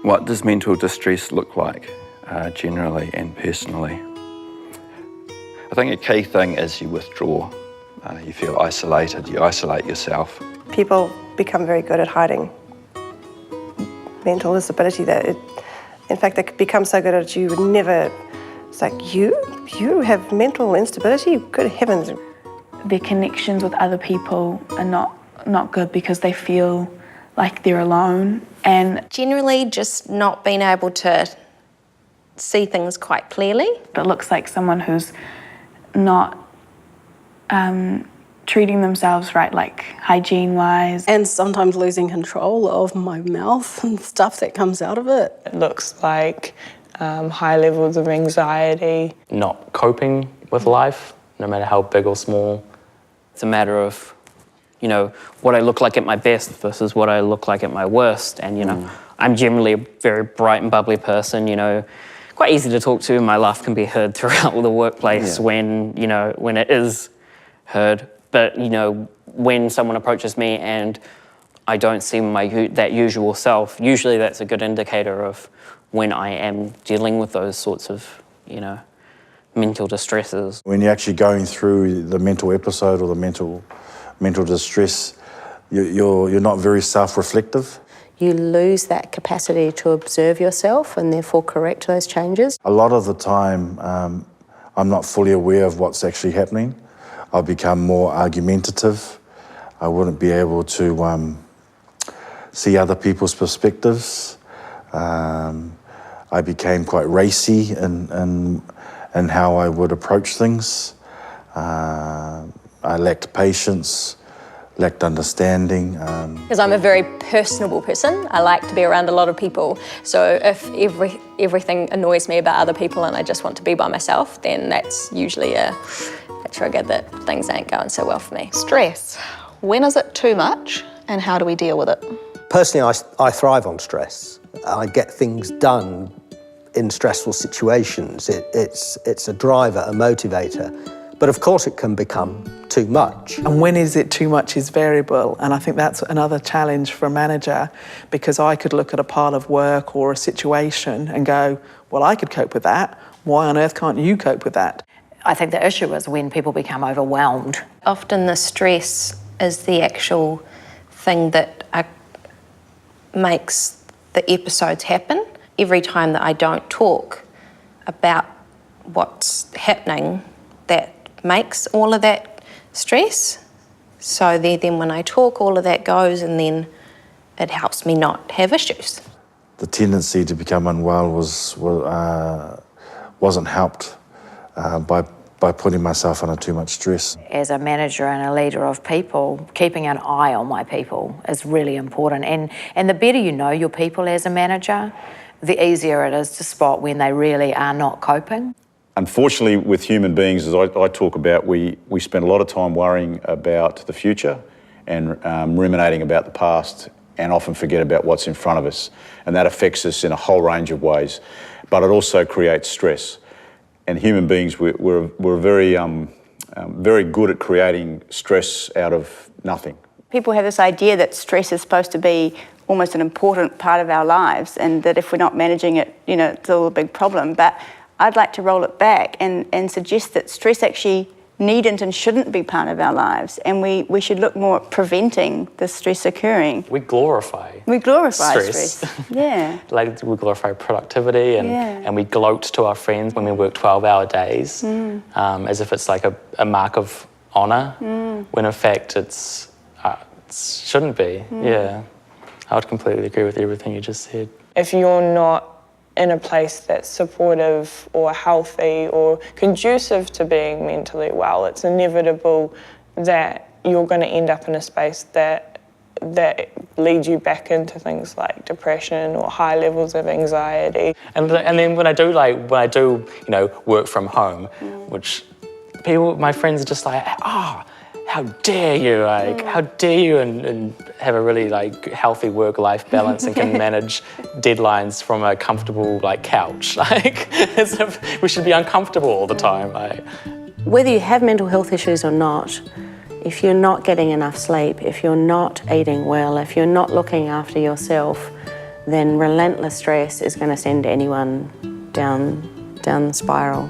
What does mental distress look like, generally and personally? I think a key thing is you withdraw. You feel isolated, you isolate yourself. People become very good at hiding mental disability. In fact, they become so good at it you would never. It's like, you have mental instability? Good heavens. Their connections with other people are not good because they feel like they're alone. And generally just not being able to see things quite clearly. It looks like someone who's not treating themselves right, like hygiene-wise. And sometimes losing control of my mouth and stuff that comes out of it. It looks like high levels of anxiety. Not coping with life, no matter how big or small. It's a matter of, you know, what I look like at my best versus what I look like at my worst. And, you know, I'm generally a very bright and bubbly person, you know, quite easy to talk to. My laugh can be heard throughout the workplace when, you know, when it is heard. But, you know, when someone approaches me and I don't see that usual self, usually that's a good indicator of when I am dealing with those sorts of, you know, mental distresses. When you're actually going through the mental episode or the mental distress, you're not very self-reflective. You lose that capacity to observe yourself and therefore correct those changes. A lot of the time, I'm not fully aware of what's actually happening. I'll become more argumentative. I wouldn't be able to see other people's perspectives. I became quite racy in how I would approach things. I lacked patience, lacked understanding. Because I'm a very personable person. I like to be around a lot of people. So if everything annoys me about other people and I just want to be by myself, then that's usually a trigger that things ain't going so well for me. Stress. When is it too much and how do we deal with it? Personally, I thrive on stress. I get things done in stressful situations. It's a driver, a motivator. But of course it can become too much. And when is it too much is variable, and I think that's another challenge for a manager, because I could look at a pile of work or a situation and go, well, I could cope with that. Why on earth can't you cope with that? I think the issue is when people become overwhelmed. Often the stress is the actual thing that makes the episodes happen. Every time that I don't talk about what's happening, that makes all of that stress. So then when I talk, all of that goes, and then it helps me not have issues. The tendency to become unwell wasn't helped by putting myself under too much stress. As a manager and a leader of people, keeping an eye on my people is really important. And the better you know your people as a manager, the easier it is to spot when they really are not coping. Unfortunately, with human beings, as I talk about, we spend a lot of time worrying about the future and ruminating about the past, and often forget about what's in front of us. And that affects us in a whole range of ways. But it also creates stress. And human beings, we're very good at creating stress out of nothing. People have this idea that stress is supposed to be almost an important part of our lives, and that if we're not managing it, you know, it's all a big problem. But I'd like to roll it back and suggest that stress actually needn't and shouldn't be part of our lives, and we should look more at preventing the stress occurring. We glorify stress. Yeah. Like we glorify productivity and we gloat to our friends when we work 12-hour days as if it's like a mark of honour, when in fact it shouldn't be. Yeah, I would completely agree with everything you just said. If you're not in a place that's supportive or healthy or conducive to being mentally well, it's inevitable that you're going to end up in a space that leads you back into things like depression or high levels of anxiety. And then when I do you know, work from home, which my friends are just like, how dare you, how dare you and have a really healthy work-life balance and can manage deadlines from a comfortable couch. As if we should be uncomfortable all the time. Whether you have mental health issues or not, if you're not getting enough sleep, if you're not eating well, if you're not looking after yourself, then relentless stress is going to send anyone down the spiral.